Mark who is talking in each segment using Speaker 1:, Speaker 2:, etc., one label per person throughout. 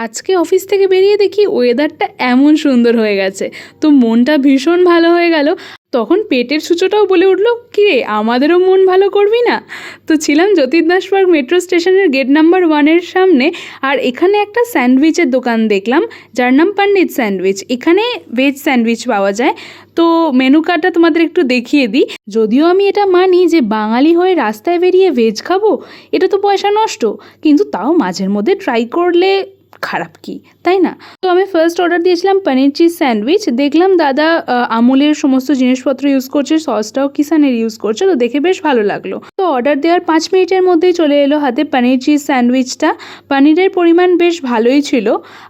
Speaker 1: আজকে অফিস থেকে বেরিয়ে দেখি ওয়েদারটা এমন সুন্দর হয়ে গেছে, তো মনটা ভীষণ ভালো হয়ে গেল। তখন পেটের সূচোটাও বলে উঠলো, কি রে আমাদেরও মন ভালো করবি না? তো ছিলাম জ্যোতির দাস পার্ক মেট্রো স্টেশনের গেট নাম্বার 1-এর সামনে, আর এখানে একটা স্যান্ডউইচের দোকান দেখলাম যার নাম পণ্ডিত স্যান্ডউইচ। এখানে ভেজ স্যান্ডউইচ পাওয়া যায়। তো মেনু কার্ডটা তোমাদের একটু দেখিয়ে দিই। যদিও আমি এটা মানি যে বাঙালি হয়ে রাস্তায় বেরিয়ে ভেজ খাবো, এটা তো পয়সা নষ্ট, কিন্তু তাও মাঝের মধ্যে ট্রাই করলে খারাপ কি, তাই না? তো আমি ফার্স্ট অর্ডার দিয়েছিলাম পনির চিজ স্যান্ডউইচ। দেখলাম দাদা আমুলের সমস্ত জিনিসপত্র ইউজ করছে, সসটাও কিষানের ইউজ করছে, তো দেখে বেশ ভালো লাগলো। তো অর্ডার দেওয়ার 5 মিনিটের মধ্যেই চলে এলো হাতে পনির চিজ স্যান্ডউইচটা। পনিরের পরিমাণ বেশ ভালোই ছিল।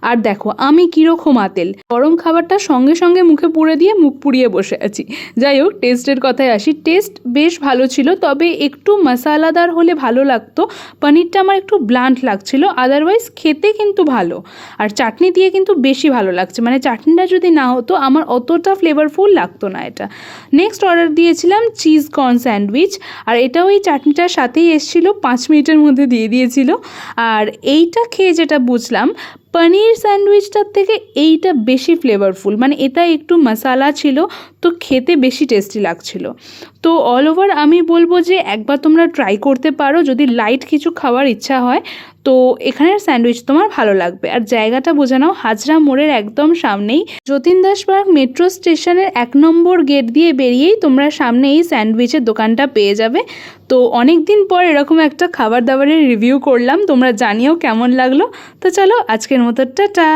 Speaker 1: আর দেখো আমি কীরকম আতেল, গরম খাবারটা সঙ্গে সঙ্গে মুখে পুরে দিয়ে মুখ পুড়িয়ে বসে আছি। যাই হোক, টেস্টের কথায় আসি, টেস্ট বেশ ভালো ছিল, তবে একটু মশালাদার হলে ভালো লাগতো। পনিরটা আমার একটু ব্লান্ট লাগছিল, আদারওয়াইজ খেতে কিন্তু ভালো। আর চাটনি দিয়ে কিন্তু বেশি ভালো লাগছে, মানে চাটনিটা যদি না হতো আমার অতটা ফ্লেভারফুল লাগতো না এটা। নেক্সট অর্ডার দিয়েছিলাম চিজ কর্ন স্যান্ডউইচ, আর এটাও এই চাটনিটার সাথেই এসেছিলো, 5 মিনিটের মধ্যে দিয়ে দিয়েছিল। আর এইটা খেয়ে যেটা বুঝলাম, পনির স্যান্ডউইচটার থেকে এইটা বেশি ফ্লেভারফুল, মানে এটা একটু মশালা ছিল, তো খেতে বেশি টেস্টি লাগছিল। তো অল ওভার আমি বলবো যে একবার তোমরা ট্রাই করতে পারো যদি লাইট কিছু খাওয়ার ইচ্ছা হয়, তো এখানের স্যান্ডউইচ তোমার ভালো লাগবে। আর জায়গাটা বোঝা নাও, হাজরা মোড়ের একদম সামনেই, যতীন দাস পার্ক মেট্রো স্টেশনের 1 নম্বর গেট দিয়ে বেরিয়েই তোমরা সামনে এই স্যান্ডউইচের দোকানটা পেয়ে যাবে। তো অনেক দিন পর এরকম একটা খাবার দাবারের রিভিউ করলাম, তোমরা জানিও কেমন লাগলো। তো চলো আজকের মতো টাটা।